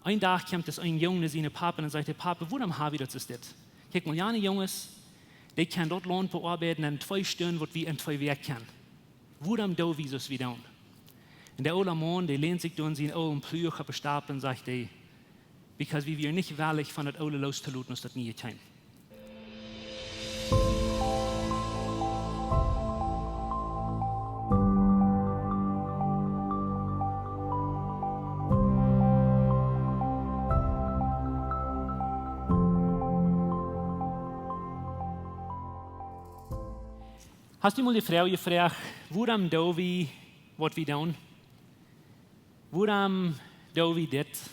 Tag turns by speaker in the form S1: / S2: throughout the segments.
S1: Ein Tag kommt es ein Junge zu seinem Papa und sagt, Papa, warum habe ich das? Kijk mal, ja, Jungs, die können dort Lohn bearbeiten in 2 Stunden, was wir in 2 Wochen können. Warum do wir das wieder tun? Und der olle Mann, der lehnt sich durch seinen ollen Plüch auf den Stab und sagt, because wir nicht willig von der Ole loszuluten, uns das nie getan. Hast du mal die Frau gefragt, warum do wir, was wir tun? Warum do wir das?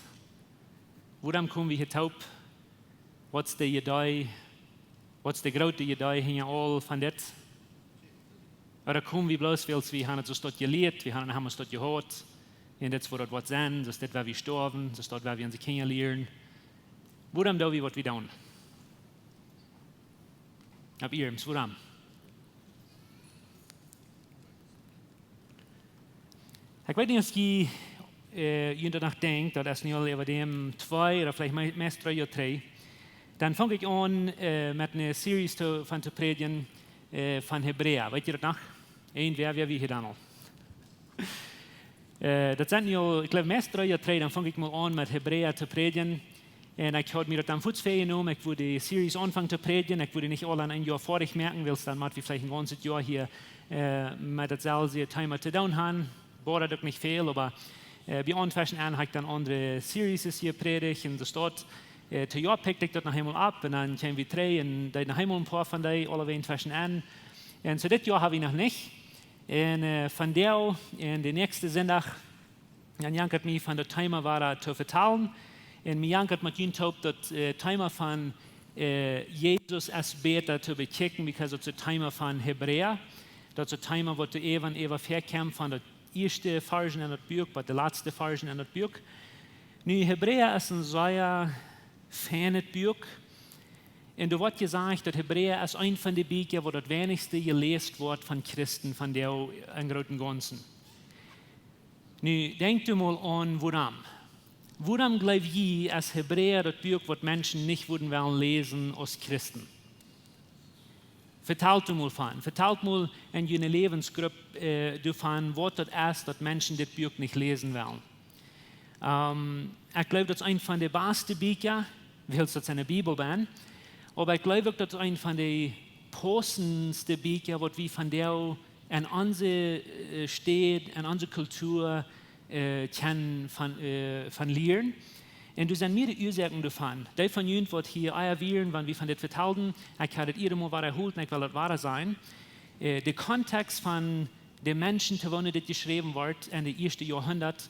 S1: Warum kommen wir hier taub? Was ist die Idee? Was ist die große Idee hinter all von das? Oder kommen wir bloß, weil wir haben es dort gelehrt, wir haben es dort gehört, und das wird was sein, das ist das, wo wir sterben, das ist dort, wo wir unsere Kinder lernen. Warum do wir, was wir tun? Ab ihr, warum? Ich weiß nicht, ob ihr danach denkt, dass es über dem 2 oder vielleicht meist 3 oder 3, dann fange ich an mit einer Serie von zu predigen von Hebräer. Weißt ihr das noch? Wer wie hier dann noch? Das sind ja, ich glaube, meist 3 oder 3, dann fange ich mal an mit Hebräer zu predigen. Und ich habe mir das dann Fußfähig genommen, ich würde die Series anfangen zu predigen, ich würde nicht alle an ein Jahr vorig merken, weil es dann mal vielleicht ein ganzes Jahr hier mit dasselbe Thema zu tun haben. Bordet ook niet veel, maar bij aanvassen aan heb ik dan andere series hier predigt en dus dat te jaar pikt ik dat nog helemaal op en dan zijn we 3 en dan nog helemaal een paar van die alle aanvassen aan. En zo dit jaar heb ik nog niet. En van der en de nächste zondag dan jankert mij van de thema waar te vertalen en mij jankert met jullie op dat thema van Jesus als beter te bekijken, because het is het thema van Hebräer. Dat is het thema wat de even verkämpft van de eerste versen in het boek, maar de laatste versen in het boek. Nu, Hebräer is een zeer fijn het boek. En er wordt gezegd dat Hebräer is een van de boeken waar het wenigste gelezen wordt van christen, van de in groten ganzen. Nu, denkt u mal aan waarom. Waarom geloof je als Hebräer het boek wat mensen niet willen willen lezen als christen? Vertelt u mal van. Vertelt mal in jullie levensgroep van wat het is dat mensen dit boek niet lezen willen. Ik geloof dat het een van de beste boeken, weil het in de Bibel ben, maar ik geloof ook dat het een van de passendste boeken wat we van der in onze stad, in onze cultuur kennen van leren. En er zijn meerdere oorzaken daarvan. Die van jullie wat hier eieren, wanneer we van dit vertelden, ik had het iedere mal herholt en ik wil het waar zijn. De context van de mensen, terwijl dit geschreven wordt in het eerste jaarhonderd,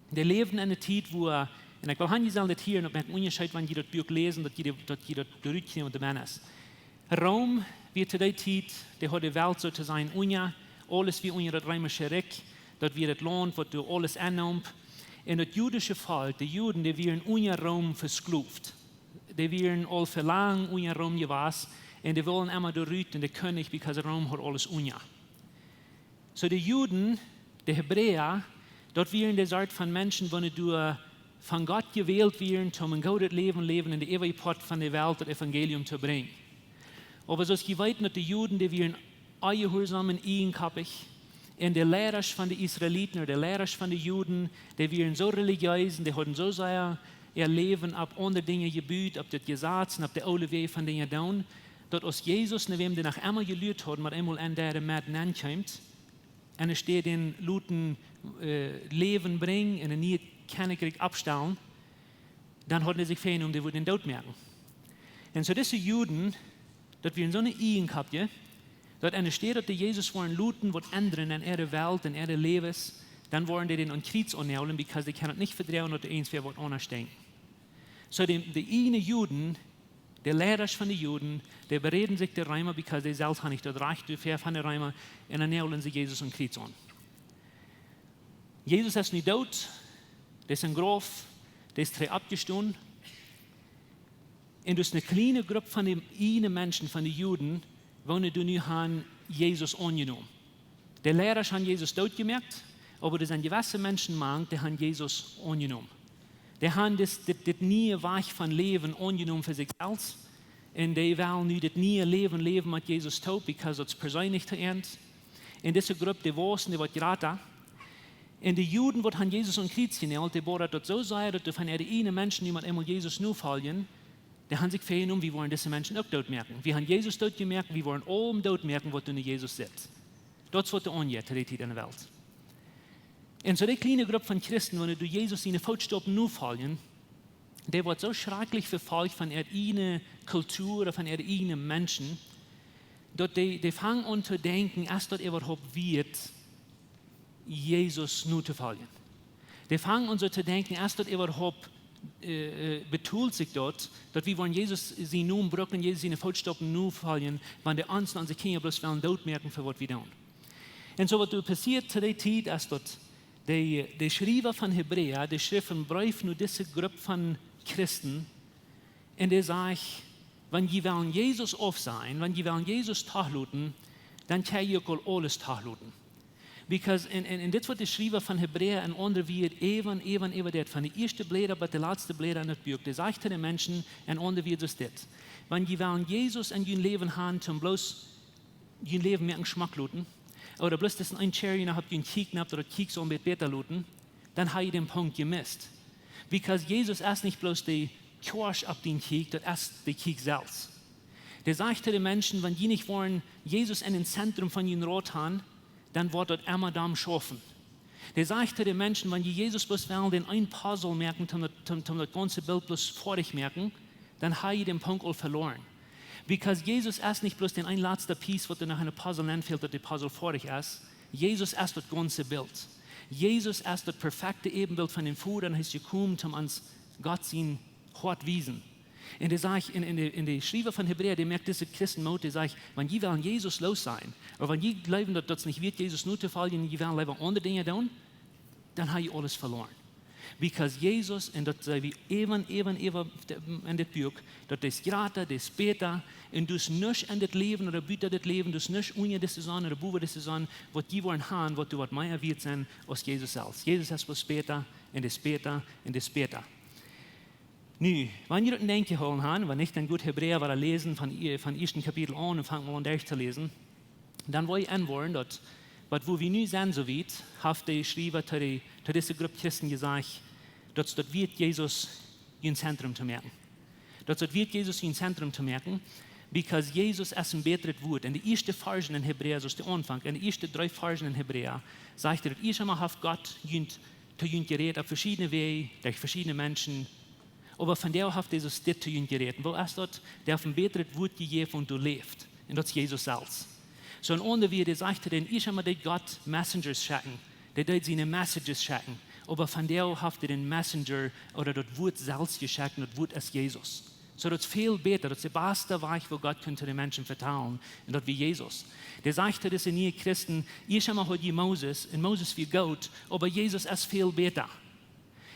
S1: die leven in een tijd waar, en ik wil gaan jezelf dit hier, en op het onderscheid wanneer je dat boek lezen, dat je dat doorutje met de mens. Rome, wie te die tijd, die had de wereld zo te zijn, alles wie onder het Römische Rijk, dat weer het land wat door alles aanneemt. In het Jüdische Volk, de Juden, die werden onder Rom versklavt. Die werden al verlang onder Rom geweest en die willen immer eruit en de König, because Rom hat alles onder. So de Juden, de Hebräer, dat werden de soort van mensen, wanneer du van Gott gewählt werden, om een gouden leven in de eeuwige pot van de wereld het evangelium te brengen. Maar zoals je weet, dat de Juden, die werden eigenhoorzaam en eigenkappig. En de leiders van de Israëlieten, de leiders van de Joden, die waren zo religieus en die hadden zo zeer ihr leven op andere dingen gebuurd, op het gezag en op de oude weg van dingen doen, dat als Jezus naar wem die nog eenmaal geleerd had, maar eenmaal aan de maat aankomt, en er steht den Luten leven brengen en een nieuw koninkrijk opstellen, dan hadden ze zich fijn die würden dood merken. En zo deze Joden, dat we zo'n eigenkapje, dat in de stad dat de Jezus waren looten wat anderen in ihre Welt, in ihre Levens, dann wollen die den an Krieg annehmen, because die können nicht vertrauen, dass der eins wer was anders denkt. So die eine Juden, die Leiders von den Juden, die bereden sich der Römer, because die selbst haben nicht das Recht dafür von den Römer, und dann nehmen sie Jesus an Krieg an. Jesus ist nicht tot, der ist ein Graf, der ist abgestanden. Und durch eine kleine Gruppe von den einen Menschen, von den Juden, wollen du nu haben Jesus angenommen. Die Lehrer haben Jesus tot gemerkt, aber das sind gewisse Menschen, die haben Jesus angenommen. Die haben das neue Weg von Leben angenommen für sich selbst. Und die wollen nu das neue Leben mit Jesus tut, because das persönlich zu ernst. In dieser Gruppe, die wussten, die wird geraten. Und die Juden, die haben Jesus und Kreuz genäht, die bohren dort so sehr, dass von der einen Menschen, die mit einmal Jesus nur fallen, die haben sich vergenommen, wie wollen diese Menschen auch dort merken. Wir haben Jesus dort gemerkt, wir wollen alle dort merken, was in Jesus sitzt. Das wird der Onjet in der Welt. Und so die kleine Gruppe von Christen, wenn du Jesus in den Fußstapfen nur fallen, der wird so schrecklich verfolgt von der einen Kultur oder von der einen Menschen, dass die fangen an zu denken, erst dort überhaupt wird, Jesus nur zu folgen. Die fangen an so zu denken, erst dort überhaupt betult sich dort, dass wir wollen Jesus sie nun brücken, Jesus in den Fußstapfen nur folgen, wenn die Angst an sich Kinder bloß wollen dort merken, für was wir tun. Und so was passiert zu der Zeit, als dort die Schreiber von Hebräer, die schreiben Brief nur diese Gruppe von Christen, und der sagt, wenn die wollen Jesus auf sein, wenn die wollen Jesus tachluten, dann kann ich auch alles tachluten. Because in das wird der Schreiber von Hebräer und andere wie even das von der ersten Blätter bis der letzte Blätter in das Buch, der sagt den Menschen und andere wie das. Wenn die wollen Jesus in ihr Leben haben, zum bloß ihr Leben mehr einen Geschmack luten, oder bloß das ein Cherry noch habt ihr einen Kiek gehabt oder Kiek so ein bisschen besser luten, dann habe ich den Punkt gemisst. Because Jesus ist nicht bloß die Kirsch ab den Kiek, das ist der Kiek selbst. Der sagt den Menschen, wenn die nicht wollen, Jesus in den Zentrum von ihren Rot haben, dann wird dort immer Damm schaffen. Der sagt den Menschen, wenn die Jesus bloß wollen, den ein Puzzle merken, das ganze Bild bloß vor dich merken, dann habe ich den Punkt all verloren. Because Jesus ist nicht bloß den ein letzter Piece, was du nach einem Puzzle nennen willst, dass der Puzzle vor dich ist. Jesus ist das ganze Bild. Jesus ist das perfekte Ebenbild von dem Vater, und ist gekommen, um uns Gott sein Hort wiesen. Und der sagt, in der Schreiber von Hebräer, der merkt diese Christenmut, der sagt, wenn die wollen Jesus los sein, oder wenn die glauben, dass das nicht wird, Jesus nur zu folgen, die wollen lieber andere Dinge tun, dann habe ich alles verloren. Because Jesus, und das sei wie even in das Buch, dass das gerade, das später, und du nicht in das Leben oder bitte das Leben, du nicht ohne das Saison oder Buben das Saison, was die wollen haben, was du was mehr wird sein als Jesus selbst. Jesus ist was später, und das später, und das später. Nu, wenn ihr das denken holen haben, wenn ich dann gut Hebräer war lesen, von ersten Kapitel an und fangen wir an durchzulesen, dann will ich anwollen, dass, wo wir nu sind, so weit, hat der Schreiber zu dieser Gruppe Christen gesagt, dass das wird Jesus in Zentrum zu merken. Das wird Jesus in Zentrum zu merken, because Jesus ist ein besseres Wort. In der ersten Versen in Hebräer, so ist der Anfang, in den ersten 3 Versen in Hebräer, sagt dass erst einmal hat Gott zu uns geredet auf verschiedene Wege, durch verschiedene Menschen, aber von der hat Jesus das zu uns geredet. Wo ist das? Der hat ein besseres Wort gegeben und du lebst. Und das ist Jesus selbst. So ein anderer wie der sagte, denn ich habe den Gott Messengers schicken, der dort seine Messages schicken, aber von der hat den Messenger oder das Wort selbst geschickt und das Wort ist Jesus. So das ist viel besser, das ist der beste Weg, wo Gott könnte den Menschen vertrauen, und das wie Jesus. Der sagte, dass in ihr Christen, ich habe heute Moses, und Moses wie Gott, aber Jesus ist viel besser.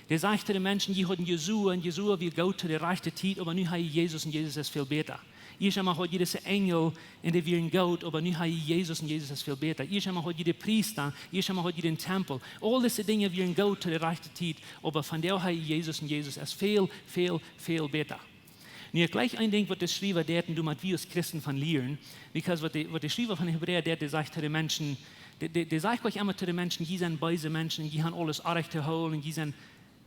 S1: Der sagte den Menschen, die hatten Jesua, und Jesua wie Gott zu der rechten Zeit, aber nun habe ich Jesus, und Jesus ist viel besser. Ich habe heute diese Engel, und die wären Gott, aber nun habe ich Jesus, und Jesus ist viel besser. Ich habe heute die Priester, ich habe heute den Tempel. All diese Dinge wären Gott zu der rechten Zeit, aber von der habe ich Jesus, und Jesus ist viel, viel, viel besser. Und ich gleich ein Ding, was der Schreiber der du mit wir als Christen von lernen, because was der Schreiber von Hebräer der sagt zu den Menschen, der sagt euch immer zu den Menschen, die sind böse Menschen, die haben alles recht zu holen, und die sind,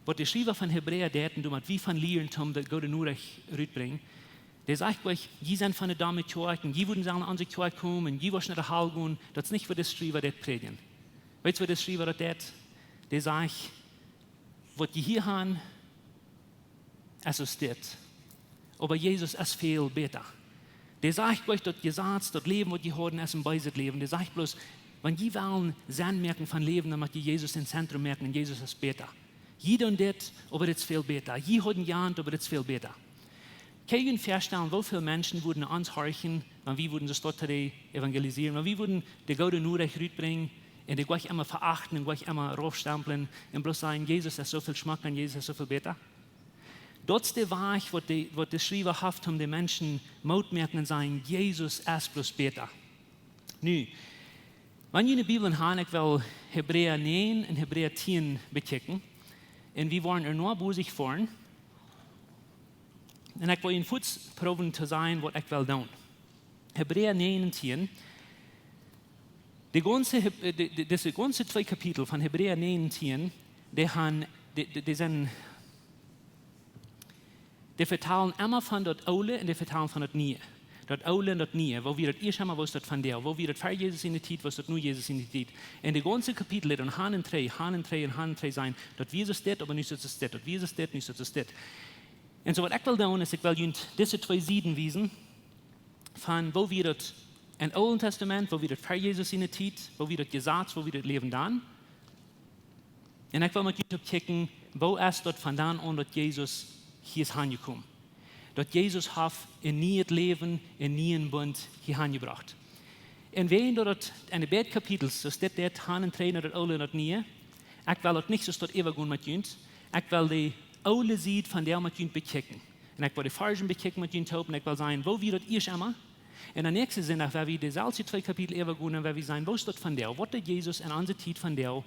S1: was der Schreiber von Hebräer der du mit wie von lernen, um das Gute nur rüberbringen, der sagt euch, die sind von der Dame Kirchen, die würden sagen, an die Kirche kommen, die wollen nicht Hall gehen, das ist nicht, was der Schreiber der predigen. Weißt du, was der Schreiber der sagt, was die hier haben, es ist das. Aber Jesus ist viel besser. Der sagt euch, dass Gesetz, das Leben, was die haben, ist ein beides Leben. Der sagt bloß, wenn die wollen Sinn merken von Leben, dann macht die Jesus ins Zentrum merken, und Jesus ist besser. Jeder und das, aber das ist viel besser. Jeder hat ein Jahr, aber das ist viel besser. Kann ich feststellen, wie viele Menschen würden uns horchen, wenn wir würden das dort evangelisieren, wenn wir würden die gute Nachricht rüberbringen, und die gleich immer verachten, und gleich immer raufstempeln, und bloß sagen, Jesus ist so viel Schmack, und Jesus ist so viel besser. Das ist der Weg, was der Schreiber hat, um den Menschen Mut merken und sagen, Jesus ist bloß besser. Nun, Wenn je in de Bibel gaan, ik wil Hebräer 9 en Hebräer 10 bekijken. En we waren er nur bezig vorn. En ik wil in voets proben te zijn wat ik wil doen. Hebräer 9 en 10. Deze ganze 2 Kapitel van Hebräer 9 en 10, die vertalen immer van dat oude en die vertalen van het nieuwe. Dat oude en dat nieuwe, wo wir dat eerst einmal was dat van der, wo wir dat voor Jezus in de tijd was dat nu Jezus in de tijd. En de ganze Kapitel dan Han en twee zijn, dat wir is dit, aber niet dat is dit, dat wir is dit, niet dat is dit. En zo wat ik wil doen is, ik wil jullie deze 2 Seiten wijzen, van wo wir dat in het Oude Testament, wo wir dat voor Jezus in de tijd, wo wir dat gezegd, wo wir dat leven dan. En ik wil met jullie kijken, wo is dat vandaan aan dat Jezus hier is aangekomen. Dat Jezus heeft een nieuw leven, een nieuwe bund hier aangebracht. En ween dat het in de beide kapitels, dus dit Han en 3 naar het oude en het nieuwe, ik wil het niet zo tot eeuwig doen met jullie. Ik wil de oude ziet van der met jullie bekijken. En ik wil de versen bekijken met jullie en ik wil zijn, wo wir dat eerst einmal. En de nächste zin, waar we dezelfde 2 Kapitel eeuwig doen en waar we zijn, wo is dat van der, wat dat Jezus in onze tijd van der,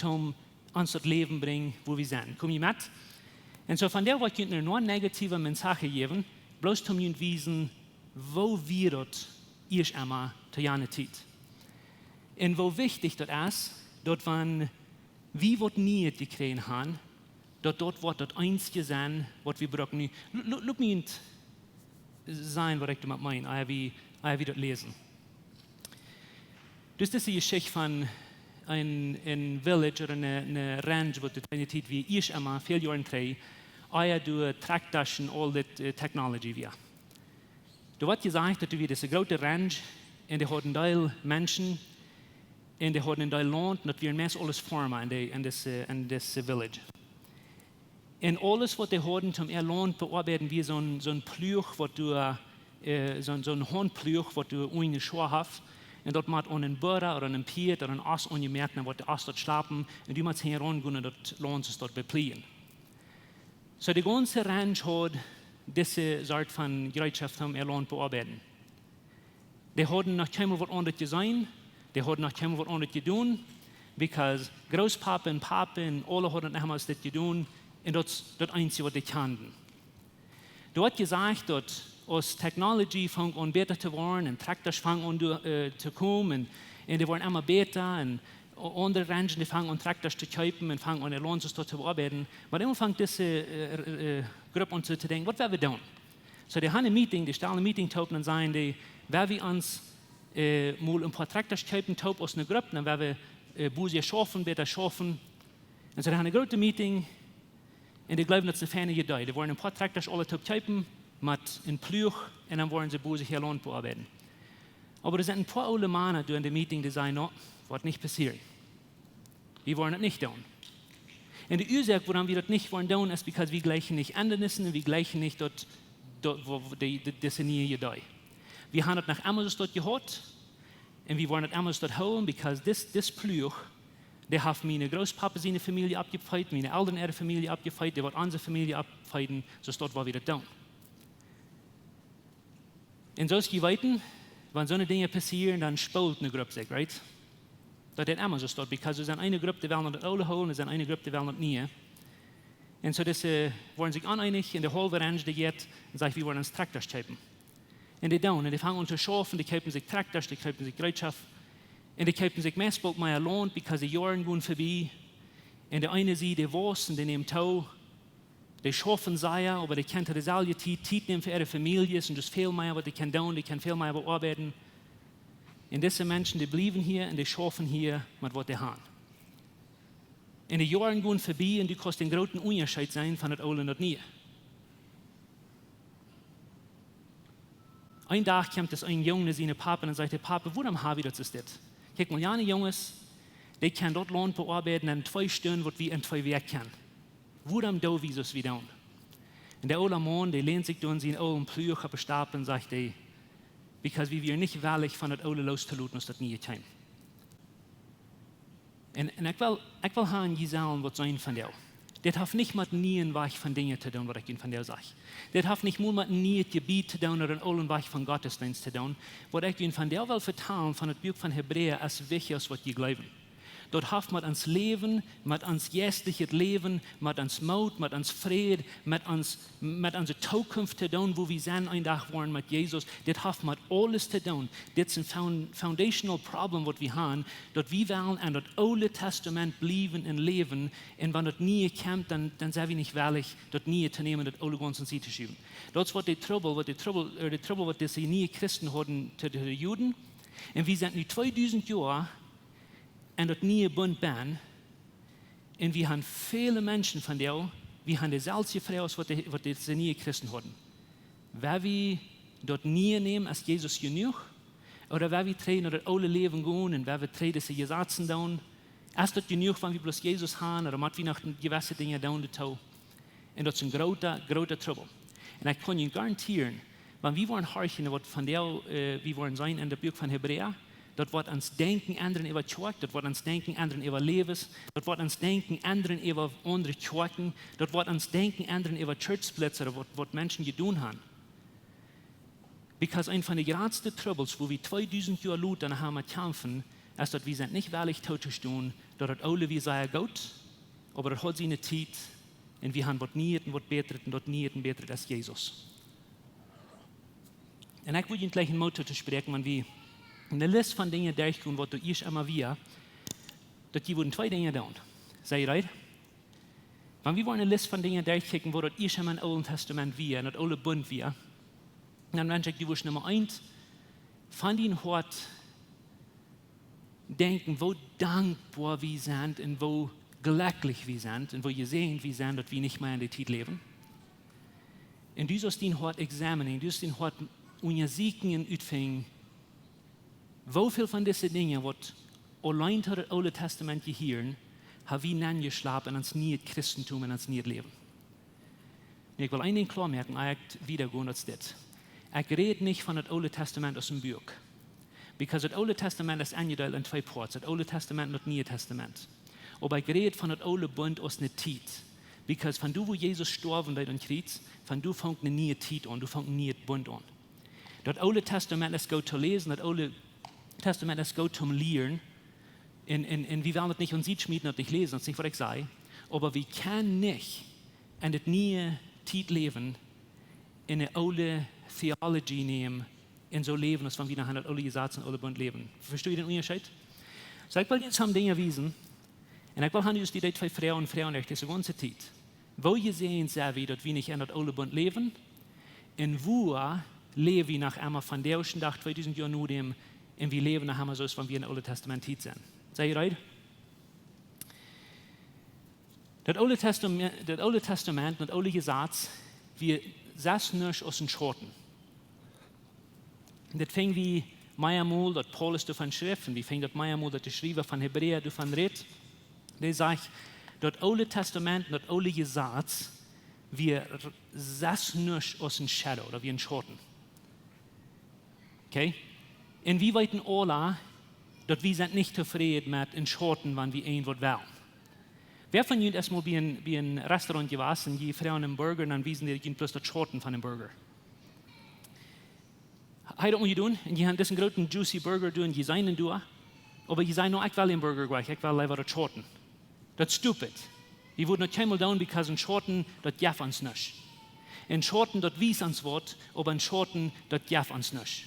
S1: om ons het leven brengen, wo we zijn. Kom je met? En zo van der wat je er nog een negatieve mensage geven, bloos om je wijzen, wo wir dat eerst einmal te jane tijd. En wo wichtig dat is, dat van wie wat niet gekregen hebben, dat wordt dat einzige zijn wat we brauchen nu. Look me niet zijn wat ik damit meine, als we dat lezen. Dus dit is de geschichte van een village of een ranch, wat de tijd wie eerst einmal veel jaren terug, door tractaschen, al dit technology weer. Er wordt gezegd dat we deze grote ranch en die hadden deel mensen en die hadden deel land, dat we een mens alles vormen in deze village. En alles wat die hadden om land bearbeiten, wie zo'n ploeg, wat du zo'n handploeg, wat du in de schoen hebt. En dat moet aan een boer of een piet of een as ongemerkt, en wat de as dort slapen, en die moet herangehen en dat land is dort beplegen. So die ganze ranch had deze soort van gereedschap om land bearbeiten. Die hadden nog geen wat anders gezien, die hadden nog geen wat anders gedaan, because groospapa en papa en alle hadden nogmaals dit gedaan, en dat is het enige wat die kenden. Er wordt gezegd dat als technology vangt aan beter te worden en tractors vangen aan te komen en die worden immer beter en andere ranchen die vangen aan tractors te kopen en vangen aan de land te bearbeiten. Maar immer vangt deze groep aan te denken, wat willen we doen? So die hebben een meeting, die stellen een meeting topen en zeggen die, willen we ons mal een paar tractors kopen top als een groep, dan willen we boezien schaffen, beter schaffen. En ze hebben een grote meeting en die geloven dat ze fijne gedaan. Die worden een paar tractors alle top kopen, met een ploeg en dan worden ze boezig heel land bearbeiten. Maar er zijn een paar oude mannen door in de meeting die zeggen, no, wordt niet passeren. We wollen het niet doen. En de oorzaak waarom we dat niet wollen doen, is because we gleichen niet Ändernissen en we gleichen niet dat deze nieuwe gedaan. We hebben het nach Amazon dort gehad en we wollen het Amazon dort houden, because this ploeg, die heeft mijn groospapa zijn familie abgefeit, mijn ouderen ihre familie abgefeit, die wordt onze familie abfeiten, dus dort waar we dat doen. En zoals je weten, wanneer zo'n dingen passeren, dan speelt een groep zich, right? Dat is immer zo, because er zijn een groep die wil naar het oude houden, er zijn een groep die wil naar het nieuwe. En zo worden zich aaneinig in de halve range die gaat en zeggen, we willen ons tractors kopen. En die doen, en die vangen aan te schaffen, die kopen zich tractors, die kopen zich gereedschap. En die kopen zich meestal met een land, because de jaren gaan voorbij. En de ene zie die was en die neemt touw. Die schaffen zij, aber die kennen dezelfde tijd nemen voor ihre families en dus veel meer wat die kunnen doen, die kunnen veel meer bearbeiten. En deze mensen die blijven hier en die schaffen hier met wat die hebben. En de jaren gaan voorbij en die kost een grote onderscheid zijn van het oude en het nieuwe. Een dag komt dus een jongen naar zijn papa en zegt, papa, waarom hebben we dat is dit? Kijk mal, jane jongens, die kunnen dat land bearbeiten in 2 stunden wat we in 2 weken kunnen. Waarom doen we zoals we doen? En der oude man, die lehnt sich durch seinen oude Ploeg op een stapel en zegt hij, because we weer niet willig van het oude los te laten als dat niet komt. En ik wil gaan jezelf wat zijn van jou. Das hat nicht mit nie Weg von Dingen zu tun, was ich Ihnen von der sage. Das hat nicht nur mit nie Gebiet zu tun oder einen Weg von Gottesdienst zu tun. Was ich Ihnen von der will vertellen, von dem Buch von Hebräer, ist wichtig, was wir glauben. Dort hat man ans Leben, mit ans geistliches Leben, mit ans Mut, mit ans Frieden, mit unserer Zukunft zu tun, wo wir sind ein Tag waren mit Jesus. Das hat mit alles zu tun. Das ist ein foundational Problem, was wir haben, dass wir wollen an das Alte Testament bleiben und leben. Und wenn das nie kommt, dann sind wir nicht willig, das nie zu nehmen, das Alte ganz in sie zu schieben. Das ist was was diese nie Christen hatten zu den Juden. Und wir sind nicht 2000 Jahre en dat nieuwe bund ben. En we hebben viele Menschen von der, wir haben dezelfde vrouw als wat de nieuwe Christen hadden. Waar we dat nie nemen als Jesus genoeg, oder waar we treden naar het oude leven gaan en waar we treden ze gesetzen doen, als dat genoeg van we bloß Jesus haben, oder moet we nog gewisse dingen doen toe. En dat is een grote trouble. En ik kan je garanteren, want we waren hartje wat van der, we waren zijn in het boek van Hebräer, dat wordt ons denken anderen over kerk, dat wordt ons denken anderen over levens, dat wordt ons denken anderen over andere kerken, dat wordt ons denken anderen over churchsplits oder wat mensen gedaan hebben. Because een van de grootste troubles, wo we 2000 jaar lang dan hebben kämpfen, is dat we zijn niet willig tot te staan, dat het oude wie zei goed, maar dat had zijn tijd, en we hebben wat niet en wat beter en dat niet en beter als Jezus. En ik wil je gleich een motto te spreken, want we eine Liste von Dingen durchgehen, was du ich immer wieder, dass die wurden zwei Dinge tun. Sei right? Wenn wir eine Liste von Dingen durchkicken, wo das ich immer im Alten Testament wir, in das Alte Bund wir, dann wünsche ich, die wurden Nummer 1, von den Hort denken, wo dankbar wir sind und wo glücklich wir sind und wo gesehen wir sind, dass wir nicht mehr in der Zeit leben. Und du sollst den Hort examinieren, du sollst den Hort untersuchen und utfingen, woveel van deze dingen wat alleen tot het Oude Testament gehören, haben wir angeschlagen in ons nieuwe Christentum en ons nieuwe Leben. Und ich will ein Ding klar merken, ich wiedergehen als das. Ich rede nicht von dem Oude Testament aus dem Buch. Because das Oude Testament ist eingeteilt in zwei Parts, das Oude Testament und das Neue Testament. Aber ich rede von dem Oude Bund aus einer Zeit. Because von du, wo Jesus gestorben ist und Kreuz, von du fängt eine neue Zeit an, du fängt einen neuen Bund an. Das Oude Testament ist gut zu lesen, das Oude Testament ist gut zum Lehren. Und wir werden das nicht uns schmieden und nicht lesen, das ist nicht, was ich sage. Aber wir können nicht in das neue Zeit leben, in eine alte Theologie nehmen, in so leben, als wenn wir nach einem alten Gesetz und alten Bund leben. Versteht ihr den Unterschied? So, ich will jetzt haben Dinge wiesen. Und ich will haben just die zwei Frauen echt diese ganze Zeit. Wo ihr sehen, sehr wie, dass wir nicht in das alte Bund leben, und wo leben wir nach einmal von der ersten Tag 2000 Jahren nur dem, und wir leben nach einmal so, als wenn wir in das Alte Testament sind. Seid ihr ready? Das Alte Testament und das Alte Gesetz, wir saßen nicht aus den Schotten. Und das fing wie Meiermol, das Paulus davon schrift, und wie fing das Meiermol, das die Schreiber von Hebräer davon redet. Der sagt, das Alte Testament und das Alte Gesetz, wir saßen nicht aus den Shadow oder wie in Schotten. Okay? Und wir weiten alle, dass wir sind nicht zufrieden mit den Schotten, wenn wir irgendwas wollen. Wer von Ihnen erstmal bei einem Restaurant gewesen, die Frauen einen Burger, und dann wiesen die bloß das Schotten von dem Burger. Heute muss ich tun, und die haben diesen großen juicy Burger tun, die seien du, aber die sagen nur, ich will den Burger gleich, ich will lieber das Schotten. Das ist stupid. Die wurden nicht einmal tun, weil ein Schotten, das darf uns nicht. Ein Schotten, das wies uns was, aber ein Schotten, das darf uns nicht.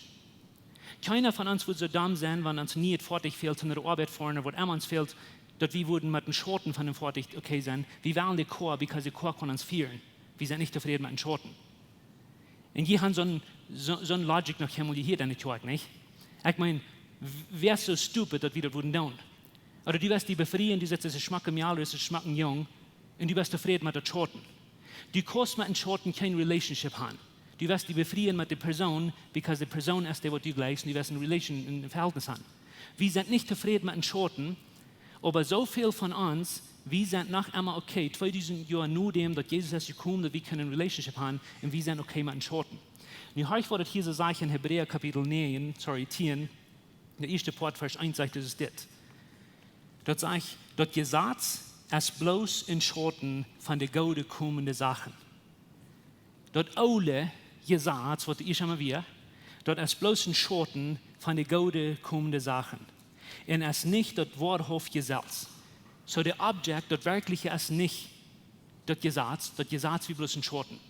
S1: Keiner von uns würde so dumm sein, wenn uns nie fertig fehlt, in der Arbeit vorne, wo uns fehlt, dass wir würden mit den Schotten von dem fertig okay sein. Wir wählen den Chor, weil der Chor kann uns fehlen. Wir sind nicht zufrieden mit den Schotten. Und die haben so eine Logik noch einmal hier in der Kirche, nicht? Ich meine, wer ist so stupid, dass wir das würden tun? Oder du wirst die befreien, die setzt Schmack im Jahr, das ist Schmack im Jung, und du wirst zufrieden mit den Schotten. Du kannst mit den Schotten keine Relationship haben. Du wirst die befreien mit der Person, weil die Person ist, die du gleichst, und du wirst ein Verhältnis haben. Wir sind nicht zufrieden mit den Schotten, aber so viel von uns, wir sind nach einmal okay, 2000 Jahre nur dem, dass Jesus ist gekommen, dass wir eine Relationship haben, und wir sind okay mit den Schotten. Und ich habe das hier so sagen in Hebräer Kapitel 10, der erste Part, Vers 1 sagt, das ist das. Dort sagt, das Gesetz als bloß in Schotten von den Gode kommenden Sachen. Dort alle gesagt, was ich immer wieder, dort als bloß in Schotten von den Gode kommenden Sachen. Und als nicht dort Worthof gesetzt. So der Objekt dort wirklich als nicht dort gesagt wie bloß in Schotten.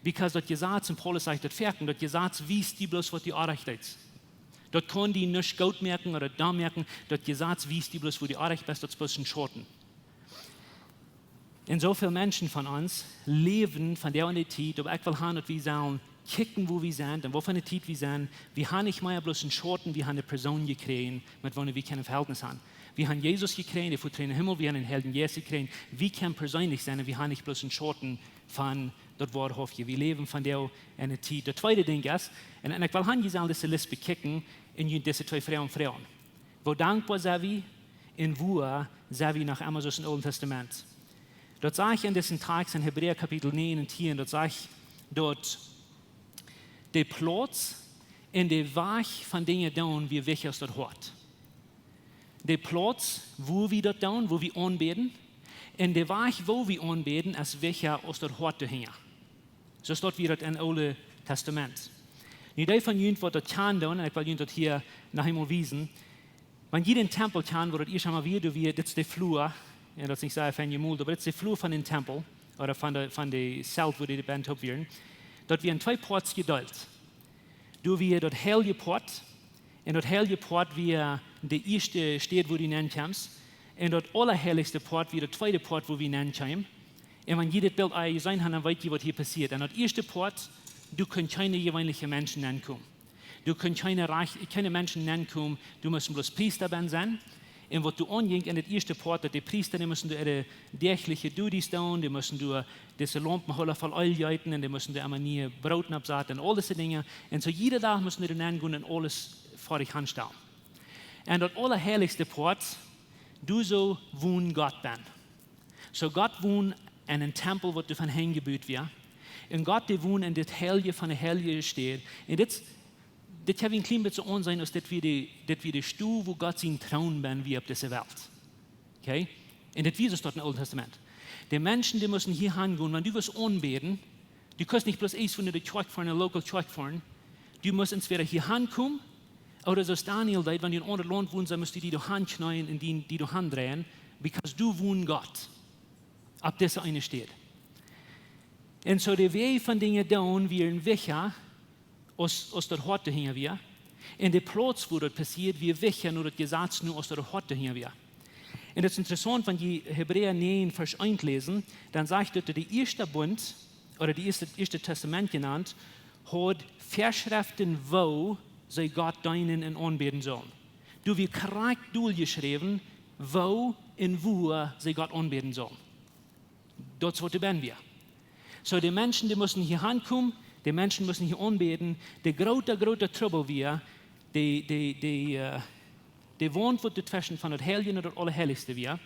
S1: Because dort gesagt, und Paulus sagt dort Ferken, dort gesagt, wie ist die bloß, was die Arrecht ist. Dort können die nicht gut merken oder da merken, dort gesagt, wie ist die bloß, wo die Arrecht ist, dort bloß in Schotten. Und so viele Menschen von uns leben von der Zeit, ob ich will haben, und wir sollen kicken, wo wir sind, und wo für eine Zeit wir sind. Wir haben nicht mehr bloß in Schotten, wir haben eine Person gekriegt, mit der wir kein Verhältnis haben. Wir haben Jesus gekriegt, der fuhr in den Himmel, wir haben den Helden Jesus gekriegt. Wir können persönlich sein, wir haben nicht bloß in Schotten von dort Worthof. Wir leben von der eine Zeit. Das zweite Ding ist, und ich will haben diese diese Liste bekicken in diese zwei Frauen. Wo dankbar sind wir, in wo sind wir nach Amos im Alten Testament. Dort sage ich in diesen Tagen in Hebräer Kapitel 9 und 10, dort sage ich, dort der Platz in der Weg von Dingen tun, wie welches dort hört. Der Platz, wo wir dort tun, wo wir anbeten, in der Weg, wo wir anbeten, als welcher aus dort hört hängen. So steht wie dort im Alten Testament. Die Idee von jemand, was dort kann tun, und ich will jemand dort hier nach einmal wiesen, wenn jeder in den Tempel kann, wo dort ihr schon mal wieder, das ist der Flur, ja, das nicht sagen, von Jemult, aber das ist der Flur von dem Tempel, oder von der Zelt, wo die Band top werden. Dort werden zwei Ports gedeilt. Du wir dort heilige Port, und dort heilige Port wie der erste steht, wo du hineinkommst, und dort allerheiligste Port wie der zweite Port, wo wir hineinkommen. Und wenn jedes Bild sein hat, dann weiß ich, was hier passiert. Und dort erste Port, du kannst keine gewöhnlichen Menschen hineinkommen. Du kannst keine Menschen hineinkommen, du musst bloß Priester sein. Und was du angehst in der ersten Port, die Priester, die müssen ihre tägliche Duties tun, die müssen diese Lampen voll Öl halten, und die müssen immer nie Brot absaten und all diese Dinge. Und so jeden Tag müssen die dann gehen und alles vor dich anstellen. Und dort allerheiligste Port, du so wohnt Gott bin. So Gott wohnt in einem Tempel, wo du von hingebaut wird. Und Gott, der wohnt in das Heilige von der Heilige steht. Und das kann ein klein bisschen so sein, als das wie der Stuhl, wo Gott sein Thron bin, wie auf dieser Welt. Okay? Und das ist dort im Alten Testament. Die Menschen, die müssen hier hingehen, wenn du was anbeten, du kannst nicht bloß erst von der Church fahren, der Local Church fahren, du musst entweder hier hinkommen, oder so ist Daniel, wenn du in einem anderen Land wohnst, dann musst du die Hand schneiden und die Hand drehen, because du wohnst Gott. Ab dieser eine steht. Und so der Weg von Dingen down, wie ein Wächer, aus der Horte hängen wir. Und der Platz, wo das passiert, wie Wächer, nur das Gesetz nur aus der Horte hängen wir. Und das ist interessant, wenn die Hebräer 9, Vers 1 lesen, dann sagt dort, der erste Bund, oder die erste Testament genannt, hat Verschriften, wo sie Gott deinen und anbeten sollen. Du wie korrekt durchgeschrieben, wo und wo sie Gott anbeten sollen. Dort werden wir. So die Menschen, die müssen hier hinkommen, die Menschen müssen hier anbeten. Der große Trouble wir, der wohnt wird zwischen von der Heiligen und der Allerheiligste wir.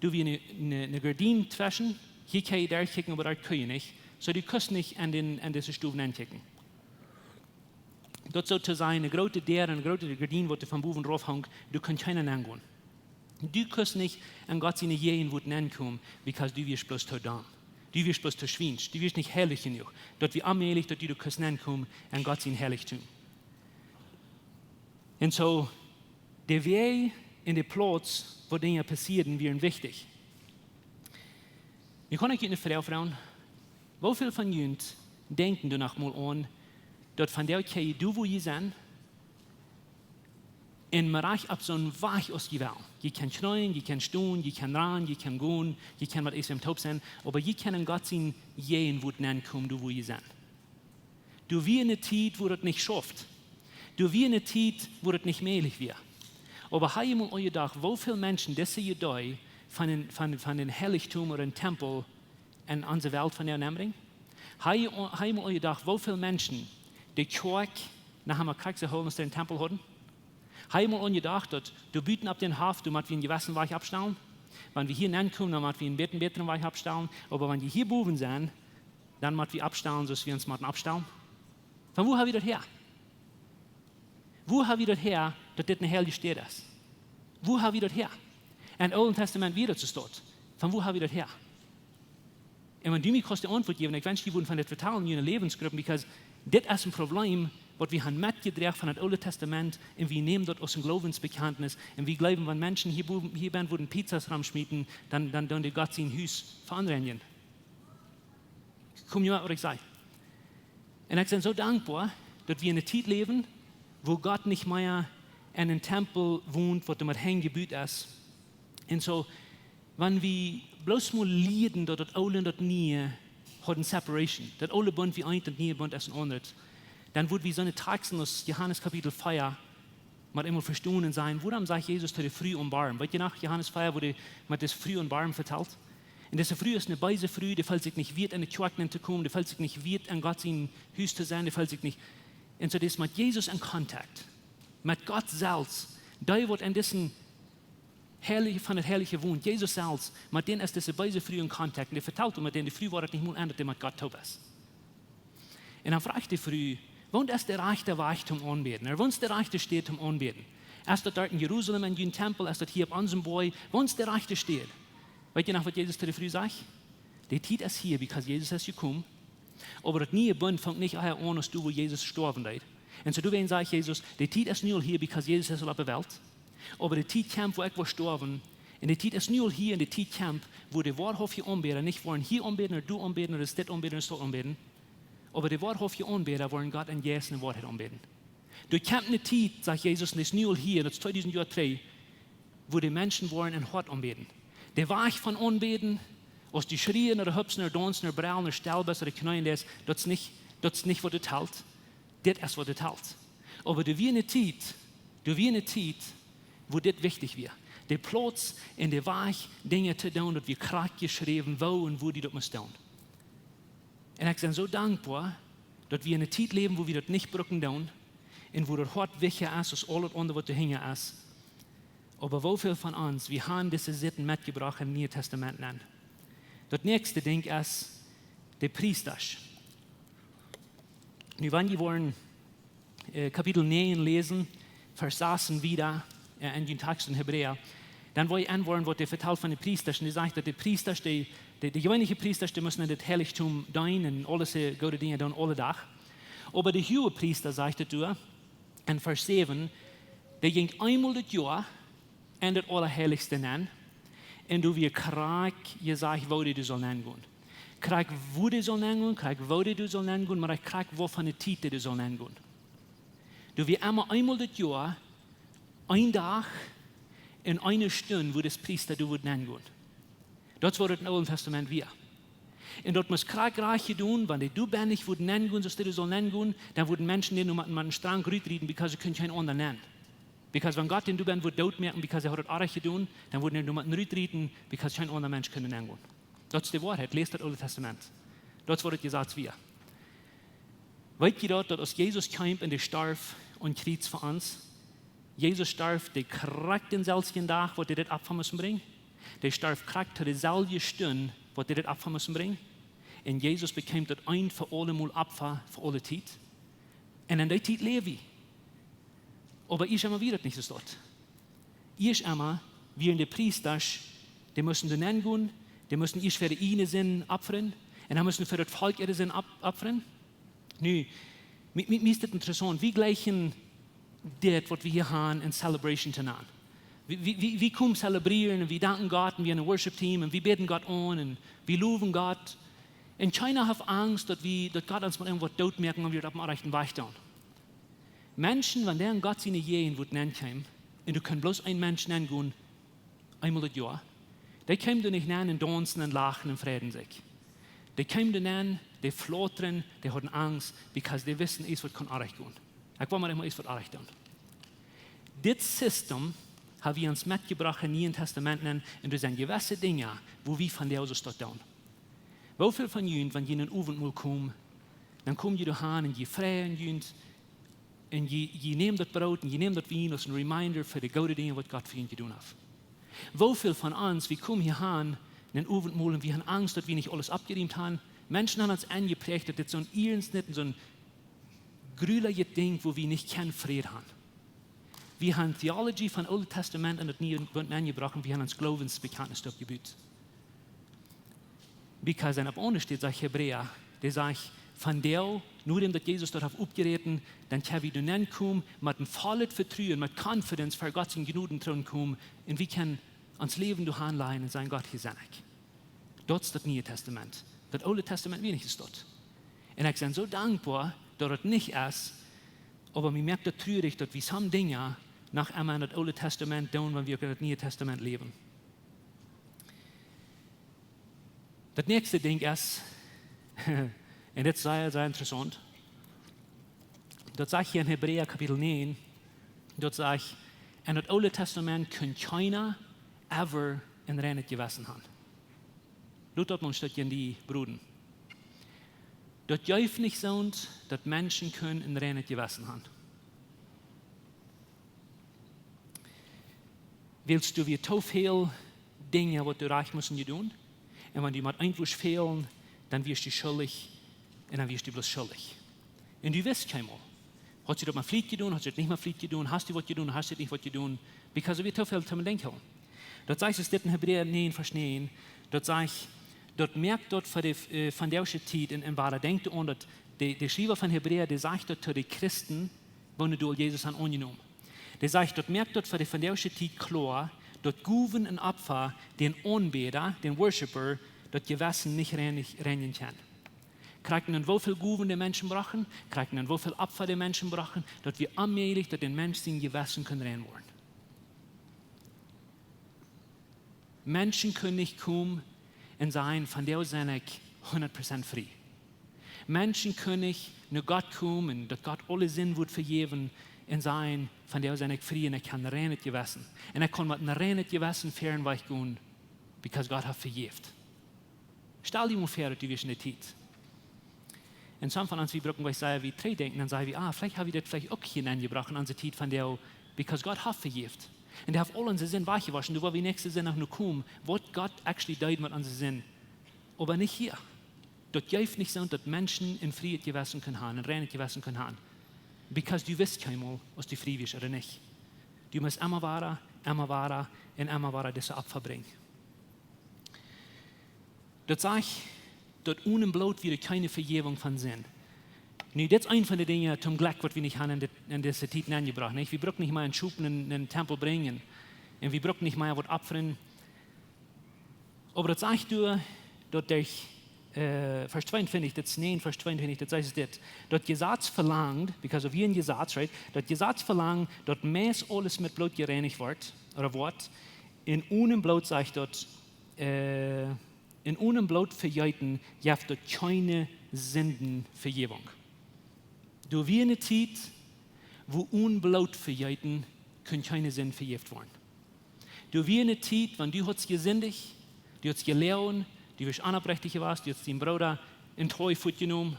S1: Du wie eine Gardine zwischen, hier kann ich da kicken, aber da kann ich nicht. So die kannst nicht an diese Stufen ankicken. Dort sollte sein, eine große Gardine, wo du von Buben drauf hängt, du kannst keinen angehen. Du kannst nicht an Gott seine Jähen ankommen, weil du wirst bloß tot da. Du wirst bloß verschwindet. Du wirst nicht herrlich genug. Dort wie allmählich, dort du kannst ankommen, an Gott sein Herrlichtum. Und so, der Weg in den Platz, wo Dinge passieren, wären wichtig. Ich kann euch eine Frage fragen, wie viele von uns denken du noch mal an, dort von der Kirche, du wo ihr seid, in Marach ab so ein Weich ausgewählt. Je kann schreien, je kann stehen, je kann ran, je kann gehen, je kann was ist im Taub sein, aber je kann Gott sein Jähen, wo es kommen, du wo ihr seid. Du wie eine Zeit, wo das nicht schafft. Du wie eine Zeit, wo das nicht möglich wird. Aber habt ihr mal euch gedacht, wie viele Menschen, das sie da von den Heiligtum oder dem Tempel in unsere Welt von der Nämring? Habt ihr mal euch gedacht, wie viele Menschen die Kirche nach einem Krieg zu holen, aus dem Tempel hatten? Habt ihr mal gedacht, dass du bieten ab den Haft, du musst wie ein gewissen Weich abstellen? Wenn wir hier ankommen, dann musst wir einen besseren Weich abstellen. Aber wenn wir hier oben sind, dann müssen wir abstellen, so dass wir uns abstellen. Von wo haben wir das her? Wo haben wir das her, dass das eine heilige Stadt ist? Wo haben wir das her? Im Alten Testament wieder zu steht. Von wo habe ich das her? Und wenn du mir die Antwort geben, ich wünsche, die würden von das vertalen in ihren Lebensgruppen, because das ist ein Problem, was wir haben mitgedreht von dem Alten Testament, und wir nehmen dort aus dem Glaubensbekenntnis, und wir glauben, wenn Menschen hier würden Pizzas ramschmieden, dann die Gott sein Haus veranreinigen. Komm ihr mal, was ich sage. Und ich bin so dankbar, dass wir in einer Zeit leben, wo Gott nicht mehr in einem Tempel wohnt, wo mit Hängegebüt ist. Und so, wenn wir bloß mal leiden, dass das Alte und das Neue hat eine Separation, das Alte Bund wie ein und das Neue Bund ist ein anderes, dann wird wie so eine Texten aus Johannes Kapitel 4 mal immer verstanden sein, woran sagt Jesus zu der Früh und Barm? Weißt du nach Johannes 4, wo der mit das Früh und Barm verteilt? Und diese Früh ist eine beise Früh, die fällt sich nicht wird, in die Kirche zu kommen, die fällt sich nicht wird, an Gott sein Haus zu sein, die fällt sich nicht. Und so das mit Jesus in Kontakt, mit Gott selbst, da wird in diesen Herrliche von der Herrliche wohnt, Jesus selbst, mit denen ist diese beise Früh in Kontakt, und der verteilt mit denen die Früh war nicht mal ändert, die mit Gott taub ist. Und dann fragt die Früh, wo ist der Reich der Weich zum Anbeten? Wo ist der Reich der Steht zum Anbeten? Ist das dort in Jerusalem in dem Tempel? Ist das hier auf unserem Boy? Wo ist der Reich der Steht? Weißt ihr noch, was Jesus zu der Früh sagt? Der Zeit ist hier, weil Jesus ist gekommen. Aber das neue Bund fängt nicht an, als du, wo Jesus gestorben ist. Und so du wenn sagt Jesus, der Zeit ist nur hier, weil Jesus ist auf der Welt. Aber der Zeit kommt, wo ich war gestorben. Und der Zeit ist nur hier, in der Zeit kommt, wo die wahrhaftige Anbeter nicht wollen hier anbeten, oder du anbeten, oder das anbeten, oder das anbeten. Aber die wahrhaftige Anbeter wollen Gott in Jesu Wahrheit anbeten. Durch kommt eine Zeit, sagt Jesus, und das ist nur hier, das ist 2000 Jahre 3, wo die Menschen wollen in Hort anbeten. Der Weich von Anbeten, aus die Schrien oder Hüpsen oder Dansen oder Braulen oder Stelbes oder Knäuen, das ist nicht, was das hält. Das ist, was das hält. Aber du wie eine Zeit, wo das wichtig wird. Der Platz in der Weich Dinge zu tun, dass wir krass geschrieben, wo und wo die das müssen tun. Und ich bin so dankbar, dass wir in einer Zeit leben, wo wir das nicht brücken tun und wo das hart wichtiger ist, als alles andere, was dahinter ist. Aber wo viel von uns, wir haben diese Sitten mitgebracht im Neuen Testament an. Das nächste Ding ist der Priester. Nun, wenn wir wollen Kapitel 9 lesen, Vers 18 wieder in den Text in Hebräer, dann wollen wir anwollen, was der verteilt von den Priestern. Die sagt, dass die Priester, die gewöhnlichen Priester, die müssen in das Heiligtum dienen und alles gute Dinge tun, alle Tag. Aber der hohe Priester sagt du, in Vers 7, der ging einmal das Jahr in das Allerheiligste nennen, und du wirst krank, gesagt, wo du soll nennen gehen. Krank, wo du soll nennen gehen, krank, wo du soll nennen gehen, aber krank, wo von der Titel du soll nennen gehen. Du wirst einmal das Jahr, ein Tag, in einer Stunde, wo das Priester du würd nennen gehen. Das war das im Alten Testament wir. Und dort muss krank reiche tun, wenn du nicht würd nennen gehen, so du soll nennen gehen, dann würden Menschen den nur mit einem Strang reden, weil sie können keinen anderen nennen. Because wenn Gott den du bist, wird dort merken, because hat das auch getan, dann würden nur mit einem reden, because kein anderer Mensch können nennen gehen. Das ist die Wahrheit. Lest das Alte Testament. Das wurde gesagt wir. Weißt ihr dort, dass Jesus kam und der starb und kriegt für uns? Jesus starb, der kriegt den selben Tag, wo der das Opfer müssen bringen. Der starb, kriegt zu derselben Stunde, wo der das Opfer müssen bringen. Und Jesus bekam das ein für alle Mal Opfer für alle Zeit. Und in der Zeit lebe ich. Aber ich immer wieder nicht so dort. Ich immer, wir in der Priester, die müssen den nennen gehen, die müssen ich für ihre Sinn opfern, und dann müssen für das Volk ihre Sinn opfern. Nun, mir ist das interessant, wie gleichen das, was wir hier haben, in Celebration zu nennen. Wie kommen zelebrieren, und wir danken Gott, und wir haben ein Worship-Team, und wir beten Gott an, und wir loben Gott. Und keiner hat Angst, dass Gott uns mal irgendwas tot merken, und wir auf dem rechten Weg tun. Menschen, wenn der Gott seine Jehen wird nennen kann, und du kannst bloß einen Menschen nennen gehen, einmal das Jahr, der kann du nicht nennen, tanzen und lachen und freuen sich. Der kann du nennen, der flottern, der hat Angst, because der wissen, es wird kein Arich gehen. Ich will mal immer, es wird Arich tun. Das System haben wir uns mitgebracht im Neuen Testament, und das sind gewisse Dinge, wo wir von der aus tun. Wie viel von ihnen, wenn sie in den Abendmahl kommen, dann kommen sie daheim und sie freuen sich, und je neemt dat brood en je neemt dat wien als een reminder voor de goede dingen wat God voor je gedaan heeft. Woveel van ons, we komen hier aan in den Abendmahl und wir haben Angst, dass wir nicht alles abgeräumt haben. Menschen haben uns angeprägt, dass das so ein Irrens nicht, so ein grüliges Ding, wo wir nicht keinen Frieden haben. Wir haben Theologie von Alten Testament und das Neue Bund angebracht und wir haben uns Glaubensbekenntnis abgebaut. Because en op onder steht, sagt Hebräer, der sagt, von der, nur dem, dass Jesus dort aufgereden, dann kann wir dann kommen, mit einem vollen Vertrauen, mit Confidence für Gott in Gnuden drin kommen, und wir können uns Leben durch anleihen und sein Gott hier sein. Dort ist das Neue Testament. Das Alte Testament wenig ist dort. Und ich bin so dankbar, dass es nicht ist, aber mir merkt das traurig, dass wir some Dinge nach einmal in das Alte Testament tun, wenn wir in das Neue Testament leben. Das nächste Ding ist, und das ist sehr, sehr interessant, dort sagt hier in Hebräer Kapitel 9, dort sagt, in das Alte Testament kann keiner ever ein reines Gewissen haben. Dort man steht in die Bruden. Dort jäuft nicht so, dass Menschen können ein reines Gewissen haben. Willst du wie so viele Dinge, was du reich müssen tun? Und wenn die mit Einfluss fehlen, dann wirst du schuldig und dann wirst du bloß schuldig. Und du weißt keinmal, hast du das mal Flieg getan, hast du das nicht mal Flieg getan, hast du was getan, hast du nicht was getan, because wir so viel zu denken. Dort sagt es dort in Hebräer 9, Vers 9, dort sagt, dort merkt dort von der Zeit in wahrer denkt und der Schreiber von Hebräer, der sagt dort zu den Christen, wenn du Jesus an angenommen. Der sagt, dort merkt dort von der Zeit klar, dort Guven und Opfer, den Anbeter, den Worshipper, dort Gewissen nicht reinigen kann. Kriegen dann wo viel Guven die Menschen brauchen, kriegen dann wo viel Opfer die Menschen brauchen, dort wir allmählich, dort den Menschen Gewissen können rein werden. Menschen können nicht kommen und sein, von der sind ich 100% frei. Menschen können nicht nur Gott kommen, dass Gott alle Sinn wird vergeben und sein, von der sind ich frei und ich kann rein Gewissen. Und ich kann mit einem reinen Gewissen fahren, weil ich gehen, because Gott hat vergeben. Stell dir mal vor, dass du in der Zeit. Und some von uns, wir brauchen, sagen, wie drei denken, dann sagen wir, vielleicht habe ich das vielleicht auch hier angebracht in unserer Zeit, von der, because Gott hat vergeben. Und er hat all unsere Sinn weggewaschen. Du, wo wir nächste Sinn noch nur kommen, wird Gott actually deut mit unseren Sinn. Aber nicht hier. Dort jäuft nicht so, dass Menschen in Frieden gewassen können haben, in reinen gewassen können haben. Because du weißt keinmal, ob du frei bist oder nicht. Du musst immer weiter und immer weiter diese Opfer bringen. Dort sage ich, dort ohne Blut wird keine Vergebung von Sinn. Nu, das ist eine von den Dingen, zum Glück, was wir nicht haben in dieser Zeit angebracht. Nicht? Wir brauchen nicht mal einen Schub in den Tempel bringen. Und wir brauchen nicht mal was opfern. Aber das sagt du, dass durch Vers 22, das 9, Vers 22, das heißt das, dass Gesetz verlangt, because of wie ein Gesetz, right? Das Gesetz verlangt, dass meist alles mit Blut gereinigt wird, oder wird. In ohne Blut sagt dort, in ohne Blut verjeuten, gibt dort keine Sündenvergebung. Du wie eine Zeit, wo unblaut verjeiten, können keine Sinn vergeben werden. Du wie eine Zeit, wenn du hast gesündigt, du hast gelernt, du bist anerprächtig warst, du hast den Bruder in Treufuß genommen,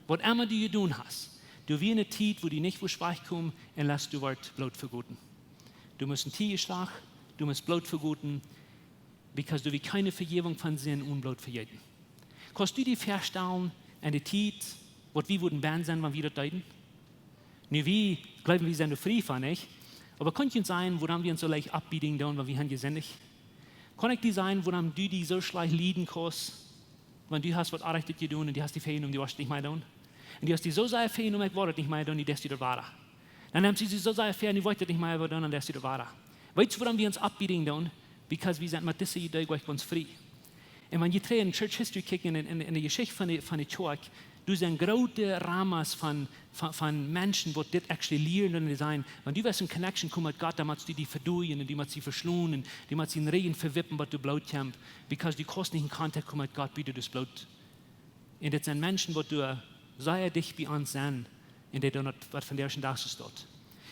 S1: was immer du getan hast. Du wie eine Zeit, wo die nicht vor Schwach kommen, und lass du Wort Blut verguten. Du musst ein Tier schlagen, du musst Blut verguten, because du wie keine Vergebung von Sinn unblaut verjeiten. Kannst du dir vorstellen, eine Zeit, was wir würden werden sein, wenn wir das deuten? Nicht wie, glauben wir sind frei von nicht, aber kann es sein, woran wir uns so leicht abbiegen, wenn wir haben gesündigt? Kann ich die sein, woran du die so schlecht lieben kannst, wenn du hast was Arrechtes getan und du hast die Ferien und du hast nicht mehr tun? Und du hast die so sehr Ferien und ich wollte nicht mehr tun, die lässt du da weiter. Dann haben sie so sehr Ferien, die wollte nicht mehr tun und lässt du da weiter. Weißt du, woran wir uns abbiegen tun? Because wir sind mit dieser Idee ganz frei. Und wenn wir in Church History kicken, in der Geschichte von der Church, du sind große Ramas von Menschen, die das actually lernen und sein. Wenn du in Connection kommst mit Gott, dann musst du die verduen und die musst du verschlungen, die musst du in Regen verwippen, was du Blut kämpfst, because du kannst nicht in Kontakt kommen mit Gott, wie du das Blut. Und das sind Menschen, die du sehr dicht bei uns sind, in der du nicht was von der schon da ist dort.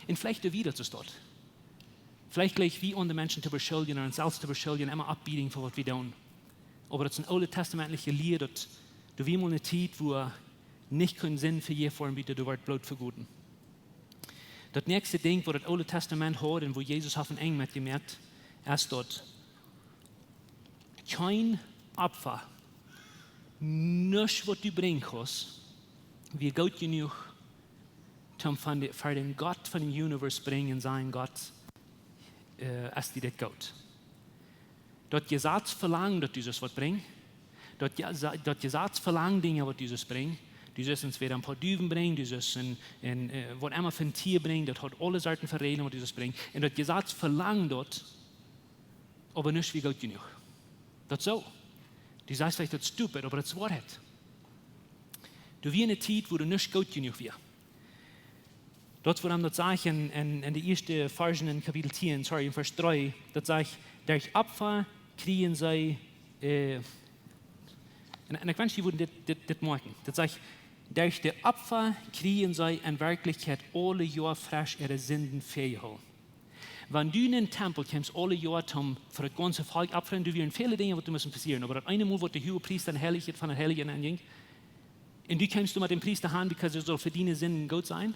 S1: Und vielleicht du wieder zu dort. Vielleicht gleich wie andere Menschen zu beschuldigen und uns selbst zu beschuldigen, immer abbiegen für was wir tun. Aber das ist ein altes testamentliche Lied, dass du wie mal eine Zeit, wo nicht keinen Sinn für je form bietet, du wirst Blut verguten. Das nächste Ding, wo das Alte Testament hat und wo Jesus auf den Eng mitgemerkt, ist dort kein Opfer, nichts, was du bringen kannst, wie gut genug, um für den Gott von dem Universum bringen, sein Gott, als die das Gott. Das Gesetz verlangt, dass du das was bringst. dat Gesetz verlangt Dinge, was Jesus bringt. Du sollst entweder ein paar Düven bringen, du sollst was immer für ein Tier bringen, das hat alle Sorten von Regeln, was Jesus bringt. Und das Gesetz verlangt dort, aber nicht wie Gott genug. Das ist so. Du sagst vielleicht, das ist stupid, aber das ist Wahrheit. Du wirst eine Zeit, wo du nicht gut genug wirst. Dort, wo das sage ich in der ersten Versen in Kapitel 10, in Vers 3, das sage ich, durch Opfer kriegen sie, und ich wünsche, die würden das merken. Das sage ich, durch die Opfer kriegen sie in Wirklichkeit alle Jahre frisch ihre Sünden vergeholt. Wenn du in den Tempel kommst, alle Jahre für das ganze Volk opfern, du wirst viele Dinge, die müssen passieren. Aber das eine Mal, wo der hohe Priester ein Heiligkeit von der Heiligen anging, und du kommst mit dem Priester an, weil er soll für deine Sünden gut sein.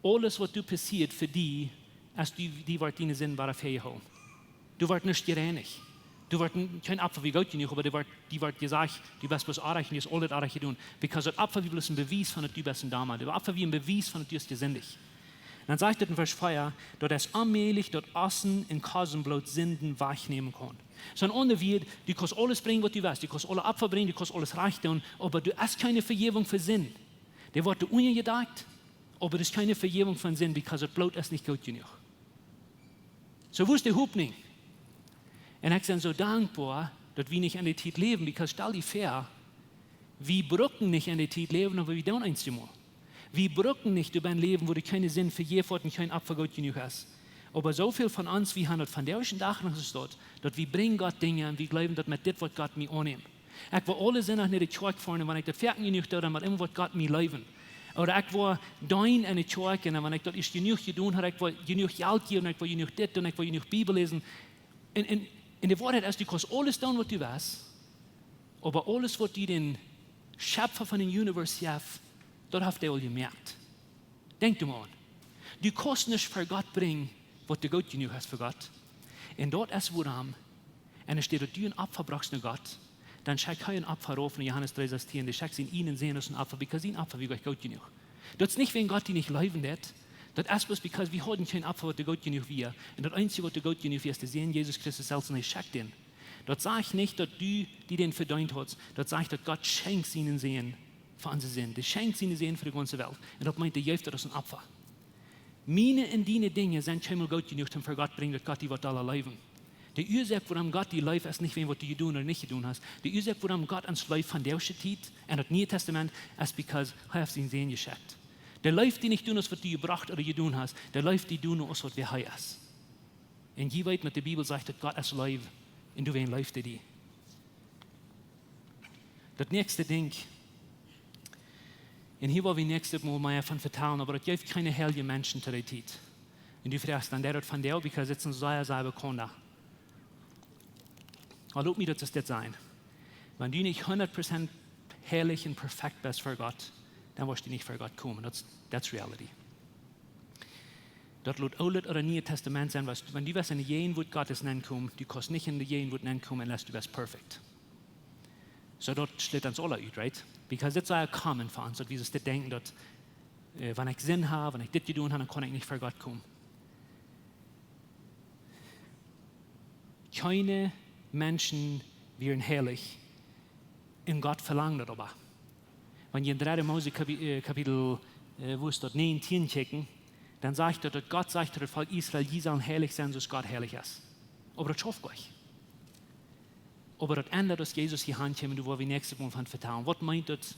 S1: Alles, was du passiert für die, als die wird deine Sünden waren vergeholt. Du wirst nicht gereinigt. Du wirst kein Opfer wie Gott genug, aber die wird gesagt, du wirst was erreichen, du wirst alles erreichen tun. Weil das Opfer wie ein Beweis von, dass du bist ein Dame. Das Opfer wie ein Beweis von, dass du bist gesündig. Dann sagt er in Vers 4, dass es allmählich dort Essen in Kosenblut Sünden wegnehmen kann. So ein anderer wird, du kannst alles bringen, was du willst. Du kannst alle Opfer bringen, du kannst alles reich tun, aber du hast keine Vergebung für Sinn. Der wird der Unge gedacht, aber das ist keine Vergebung von Sinn, weil das Blut ist nicht gut genug. So wo ist der Hoffnung? Und ich bin so dankbar, dass wir nicht in der Zeit leben, weil stell dir vor, wir brauchen nicht in der Zeit leben, aber wir tun eins einmal. Wir brauchen nicht über ein Leben, wo du keinen Sinn für Jefort und kein Opfer Gott genug hast. Aber so viel von uns, wir haben das von der ersten Tag noch dort, dass wir bringen Gott Dinge und wir glauben, dass mit das, was Gott mir annimmt. Ich war alle Sinn nach der Kirche vorne, wenn ich das fertig genug tue, dann wird immer, was Gott mir leben. Oder ich war dein in der Kirche, und wenn ich das ist genug getan habe, ich war genug Geld geben, ich war genug das und ich war genug Bibel lesen. In der Wahrheit ist, du kannst alles tun, was du weißt, aber alles, was du den Schöpfer von dem Universum hast, das habt ihr alle gemerkt. Denk du mal an. Du kannst nicht für Gott bringen, was du Gott genug hast für Gott. Und dort ist woran, und es steht, dass du ein Opfer brauchst nach Gott, dann schick kein Opfer auf in Johannes 3,16, du schickst in ihnen sehen, dass ein Opfer, weil ein Opfer wie Gott genug. Das ist nicht, wenn Gott die nicht leben wird, das ist bloß, weil wir haben kein Opfer, was der Gott genug wir. Und das Einzige, was der Gott genug ist, ist sehen Jesus Christus selbst und er schickt den. Das sage ich nicht, dass du, die den verdient hast, das sage ich, dass Gott schenkt ihnen sehen für unsere Sinn. Der schenkt ihnen sehen für die ganze Welt. Und das meint, der gibt das ein Opfer. Meine und deine Dinge sind schon mal Gott genug, um für Gott bringen, dass Gott die wird alle leben. Der Ursache, warum Gott die Life ist, nicht wem, was du getan oder nicht getan hast. Der Ursache, warum Gott uns Life von der Zeit und das Neue Testament, ist, weil er hat ihn sehen geschickt. Der Life, die nicht tun ist, was du gebracht oder getan hast, der Life, die tun ist, was wir hier ist. Und je weit mit der Bibel sagt, dass Gott ist Life und du wen Life die. Das nächste Ding, und hier war wir nächstes Mal mehr von vertellen, aber das gibt keine heiligen Menschen zu der Zeit. Und du fragst dann, der hat von der, weil sitzen sehr bekannt. Aber lass mir das sein. Wenn du nicht 100% heilig und perfekt bist für Gott, dann wirst du nicht für Gott kommen. That's reality. Das wird Altes oder Neues Testament sein, wenn du in die Jenwut Gottes kommen, du kannst nicht in die Jenwut kommen, unless du bist perfekt. So dort steht uns alle aus, right? Because that's ja common für uns, dass wir das denken, dass wenn ich Sinn habe, wenn ich das getan habe, dann kann ich nicht für Gott kommen. Keine Menschen werden heilig, und Gott verlangt das aber. Wenn ihr in 3. Mose Kapitel, wo es dort 19 checken, dann sagt er, dass Gott sagt, dass das Volk Israel, die sollen heilig sein, so dass Gott heilig ist. Aber das schafft euch. Aber das ändert, dass Jesus hier handkommt, und wo wir nächstes Mal von vertrauen. Was meint das,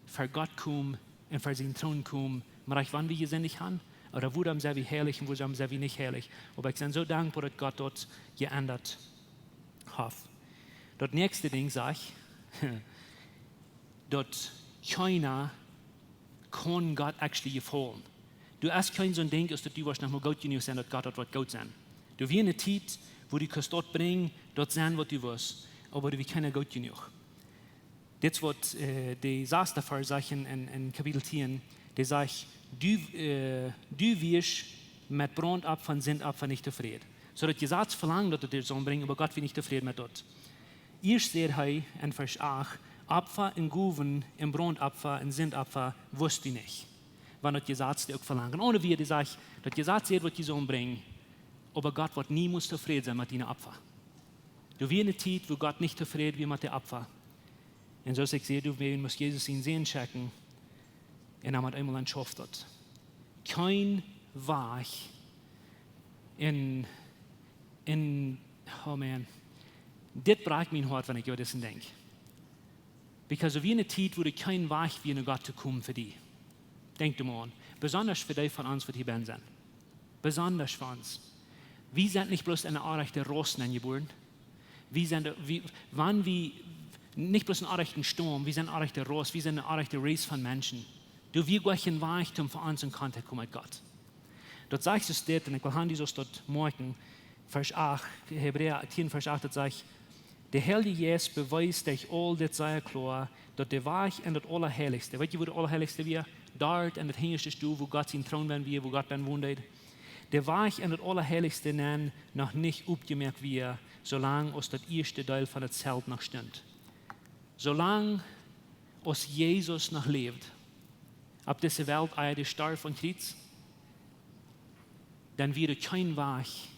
S1: für Gott kommen und für seinen Thron kommen? Aber wann wir hier sind nicht haben? Oder wo haben sie heilig und wo haben sie nicht heilig? Aber ich bin so dankbar, dass Gott dort geändert hat. Das nächste Ding sage ich, dass keiner kann Gott actually gefallen. Du hast kein so ein Ding, dass du wirst noch mal gut genug sein, dass Gott wird gut sein. Du wirst eine Zeit, wo du kannst dort bringen, dort sein, was du willst, aber du wirst keiner gut genug. Das wird die Saß davor sagen in Kapitel 10, der sagt, du wirst mit Brandopfer und Sündopfer nicht zufrieden. So dass die Satz verlangt, dass du dir so bringen, aber Gott wird nicht zufrieden mit dort. Erst seht ihr in Vers 8, Opfer in Guven, in Brandopfer, in Sündopfer, wusste ich nicht. Wann das Gesetz dir auch verlangen. Ohne wie, die sagt, das Gesetz seht, was die so bringen, aber Gott wird niemals zufrieden sein mit deinen Opfer. Du wirst eine Zeit, wo Gott nicht zufrieden wird mit den Opfer. Und so ich sehe, du musst Jesus ihn sehen checken. Und er hat einmal ein Schaf dort. Kein Weich oh man, das braucht mein Hart, wenn ich über das denke. Because wie eine Zeit, wo kein Weich wie eine Gott zu kommen für die. Denk du mal an. Besonders für die von uns, die hier sind. Besonders für uns. Wir sind nicht bloß eine anrechte Rossen geboren. Wann wir nicht bloß ein anrechten Sturm, wir sind ein anrechte Ross, wir sind eine anrechte Race von Menschen. Du, wir gehen Weichtum für uns in Kontakt kommen mit Gott. Dort sagst du es dort, und ich will Handy so dort morgen, Vers 8, Hebräer 10, Vers 8, dort sagt, der Heilige Jesus beweist euch all das sei klar, dass der Weich und das Allerheiligste, weißt du, wo das Allerheiligste wir? Dort in das hinterste Stuhl, wo Gott sein Thron werden wir, wo Gott dann wohnt. Der Weich und das Allerheiligste nennen noch nicht aufgemerkt wir, solange uns das erste Teil von das Zelt noch stimmt. Solange uns Jesus noch lebt, ab dieser Welt der starb von Kreuz, dann wird kein Weich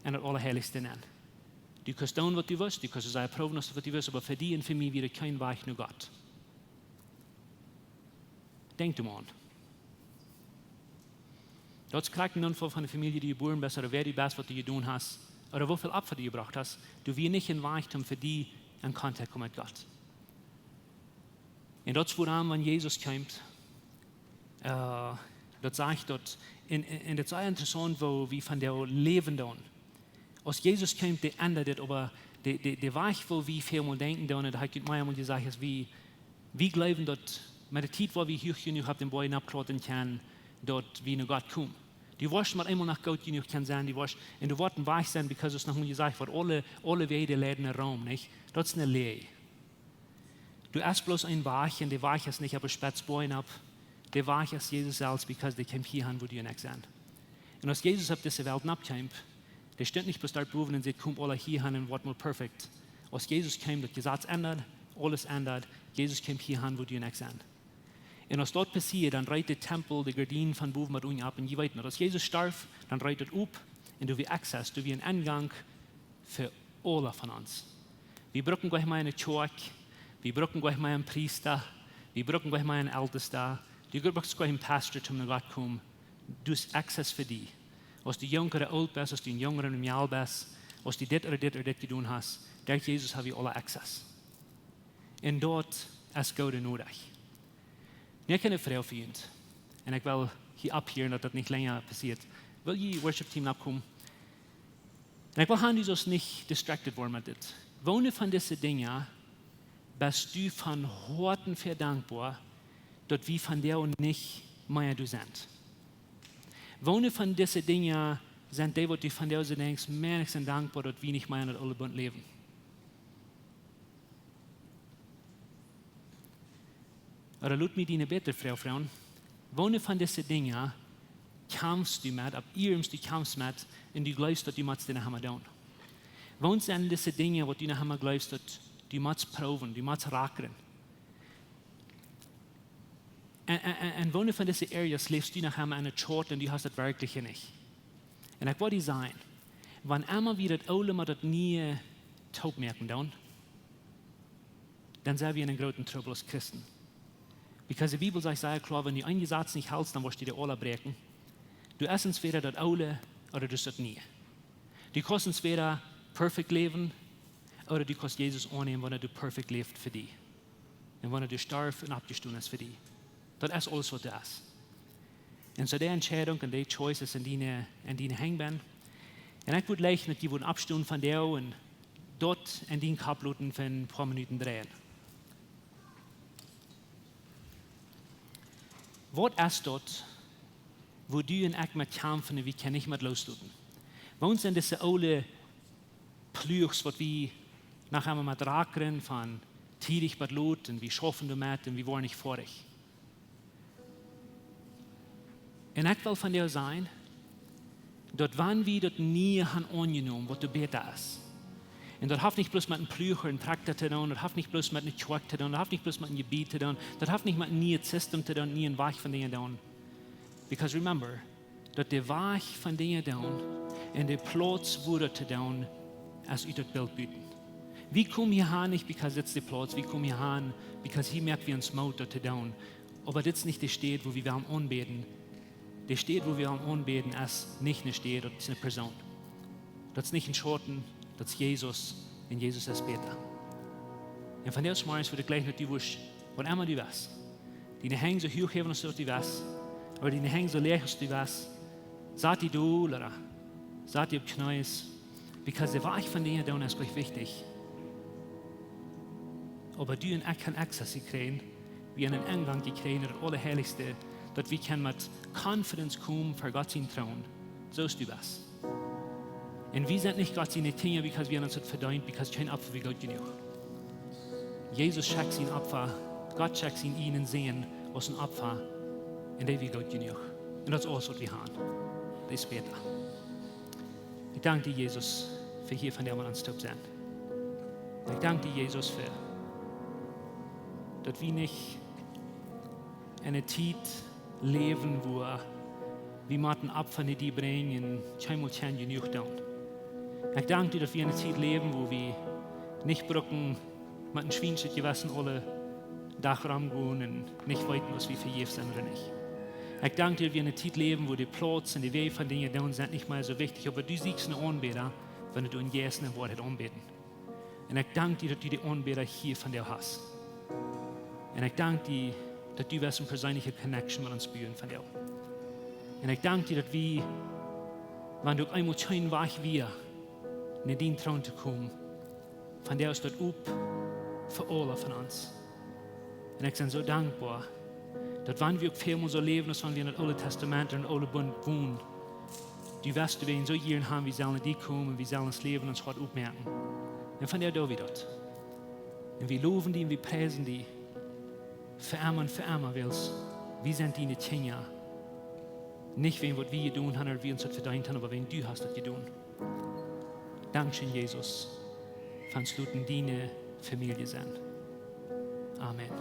S1: und das Allerheiligste nennen. Du kannst tun, was du willst, du kannst es proben, was du willst, aber für dich und für mich wird kein Weich nur Gott. Denk du mal an. Dort kriegt ein Unfall von der Familie, die geboren bist, oder wer du bist, was du getan hast, oder wie viel Opfer du gebracht hast, du wirst nicht in Reichtum für die in Kontakt kommen mit Gott. Und dort, wenn Jesus kommt, dort sage ich dort, und das ist sehr interessant, wo wir von der Lebenden, als Jesus kommt, der ändert das, aber der Weich, wo wir vielmal denken, und da hat mir einmal gesagt, dass wir glauben, dass mit der Zeit, wo wir hier genug haben, den Boy abklotten können, dort wie nur Gott kommt. Die wirst mal einmal nach Gott genug kann sein, die wirst in den Worten weich sein, because es noch mal gesagt wird, alle Wege leiden in Raum, nicht? Das ist eine Lehre. Du hast bloß ein Weich, und der Weich ist nicht, aber spät Boyen ab. Der Weich ist Jesus selbst, because der kommt hier hin, wo die nicht sind. Und als Jesus auf diese Welt abkommt, der steht nicht bloß dort oben und sagt, kommt alle hier hin und wird mal perfekt. Als Jesus kommt, das Gesetz ändert, alles ändert, Jesus kommt hier hin, wo die nicht sind. Und als dort passiert, dann reiht der Tempel die Gardinen von Boven mit unten ab und je weiter. Als Jesus starb, dann reiht es ab und du wie Access, du wie ein Eingang für alle von uns. Wir brauchen gleich mal eine Kirche, wir brauchen gleich mal einen Priester, wir brauchen gleich mal einen Ältesten, du brauchst gleich einen Pastor, zum Gott kommen. Du hast Access für die. Als du jung oder alt bist, als du ein Junger im Jahr bist, als du dit oder dit getan hast, durch Jesus haben wir alle Access. Und dort ist Gott nodig. Ich kenne eine Frau für uns. Und ich will hier abhören, dass das nicht länger passiert. Will je Worship-Team abkommen? Und ich will haben, die uns nicht distracted worden mit das. Wohne von diesen Dingen, bist du von Horten verdankbar, dass wir von der und nicht mehr du sind. Wohne von diesen Dingen, sind die, die von der und denkst, mehr ich bin dankbar, dass wir nicht mehr in alle Bund leben. Oder laut mir die bitte, Frauen, wohne von diesen Dingen, kämpfst du mit, ab ihrem du kämpfst mit, und du glaubst, dass du mit denen haben tun. Wohnst an diese Dinge, wo du nachher glaubst, dass du musst proben, du musst rackern. Und wohne von diesen Areas, lebst du nachher eine Chart und du hast das wirklich nicht. Und ich wollte sagen, wenn einmal wir das alle mal das nie taub merken, dann sind wir in einem großen Trouble als Christen. Because die Bibel sagt sehr klar, wenn du einen Satz nicht hältst, dann wirst du dir alle brechen. Du hast entweder das alle oder du das nie. Du kannst entweder perfekt leben oder du kannst Jesus annehmen, wenn du perfekt lebst für dich. Und wenn du starb und abgestorben ist für dich. Das ist alles, was du hast. Und so die Entscheidung und die Choices in deine Hängen. Und ich würde leicht mit dir abstunden von der und dort in den Kapluten für ein paar Minuten drehen. Was ist dort, wo du und ich mit kämpfen und wir können nicht mit loslösen? Wo sind diese alle Plüchs, was wir nachher mit rackern von tidig mit Lot und wir schaffen damit und wir wollen nicht vor dich. Und ich will von dir sein, dort wann wir dort nie haben angenommen, was du besser ist. Und das hat nicht bloß mit einem Plücher und Traktor zu tun, das hat nicht bloß mit einem Quack zu tun, das hat nicht bloß mit einem Gebiet zu tun, das hat nicht mit einem System zu tun, nie ein Weich von Dingen zu tun. Because remember, dass der Weich von Dingen zu tun und der Platz wurde zu tun, als ich das Bild bieten. Vi kom hierher nicht, because it's der Platz. Vi kom hierher, because hier merkt wir uns Mut dort zu tun. Aber das ist nicht der Steht, wo wir am anbeten. Der Steht, wo wir am anbeten, ist nicht eine Steht, das ist eine Person. Das ist nicht ein Schotten, das ist Jesus. Und Jesus ist Peter. Und von der Schmerz wird gleich noch die Wusch, was immer du weißt. Die hängen so hoch haben, als du weißt. Aber die hängen so leer, als du weißt. Sagt die du, oder sagt die auf Knäus. Because der Weich von denen da ist gleich wichtig. Aber du und ich können Access kriegen, wie einen Eingang kriegen, das Allerheiligste, dass wir mit Confidence kommen vor Gott sein Thron. So ist du was. Und wir sind nicht Gott seine Dinge, because wir uns das verdient, because kein Opfer wie Gott genug. Jesus schickt sein Opfer, Gott schickt ihn ihnen sehen, als ein Opfer, und der wie Gott genug. Und das ist alles, was wir haben. Das ist später. Ich danke dir, Jesus, für hier, von der wir uns top sind. Ich danke dir, Jesus, für dass wir nicht eine Zeit leben, wo wir mit den Opfern die bringen, keinmal genug tun. Ich danke dir, dass wir eine Zeit leben, wo wir nicht brücken, mit einem Schweinchen gewassen alle Dachraum gehen und nicht weiten, was wir verjeft sind oder nicht. Ich danke dir, dass wir eine Zeit leben, wo die Platz und die Wege von Dingen da sind nicht mal so wichtig, aber du siehst einen Anbeter, wenn du in Jesu Wort anbeten. Und ich danke dir, dass du die Anbeter hier von dir hast. Und ich danke dir, dass du eine persönliche Connection mit uns spüren von dir. Und ich danke dir, dass wir, wenn du einmal schön wach wir, in den Thron zu kommen, von der ist dort up für alle von uns. Und ich bin so dankbar, dass wenn wir vielmal so leben, als wenn wir in das Alte Testament und alle Bund wohnen, du weißt, wir so hier haben, wir sollen die kommen und wir sollen das Leben uns heute aufmerken. Und von der da wir dort. Und wir loben die und wir preisen die. Für immer, weil wir sind deine Kinder. Nicht wegen, was wir tun haben oder wir uns das verdient haben, aber wegen du hast das getan. Dankeschön, Jesus, von Sluten deine Familie sind. Amen.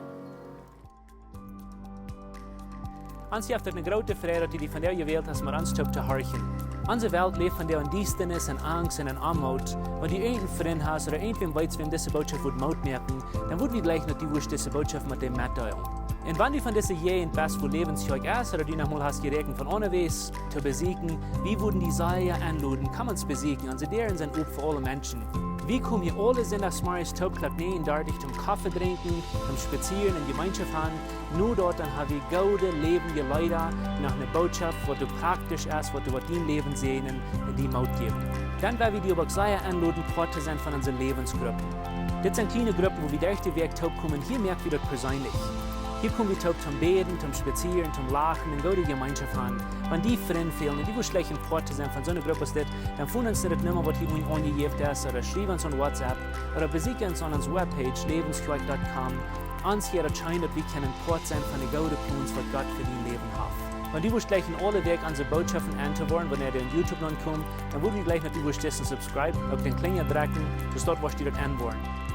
S2: Ons heeft een grote vrede die van der wereld als maar ons te horchen. Onze Welt leeft van der Diestenis en Angst en Armut. Wenn du einen Freund hast oder irgendwem weißt, wem diese Botschaft wird Maut merken, dann würden wir gleich noch diese Botschaft mit dem mitteilen. Und wenn du von dieser Jähen bist, wo lebenszeug ist, oder du nochmal hast gerechnet von unterwegs zu besiegen, wie würden die Seile anladen, kann man es besiegen, also deren sind auch für alle Menschen. Wir kommen hier alle sonntagsmorgens Taubklapp nähen, dort zum Kaffee trinken, zum Spazieren in Gemeinschaft haben. Nur dort dann haben wir gute, lebende Leute nach einer Botschaft, was du praktisch ist, was du mit deinem Leben sehen und die Maut geben. Dann werden wir die aber sehr anladen, Part zu sein von unseren Lebensgruppen. Das sind kleine Gruppen, wo wir durch den Weg taub kommen. Hier merken wir das persönlich. Hier kommen wir taub zum Beten, zum Spazieren, zum Lachen und gute Gemeinschaft haben. Wenn die Freunde fehlen und die schlecht ein Part zu sein von so einer Gruppe ist, dann finden uns das nicht mehr, was hier uns angegeben ist, oder schreiben uns an WhatsApp, oder besuchen uns an unserer Webpage, lebenskirch.com. Uns hier erscheint, dass wir können Part sein von den guten Plans, was Gott für dein Leben hat. Wenn du gleich in alle Weg unsere Botschaften anzuhören, wenn ihr in YouTube noch kommt, dann würden wir gleich noch subscribe, auf den Klinger drücken, bis dort, was ihr dort anwollen.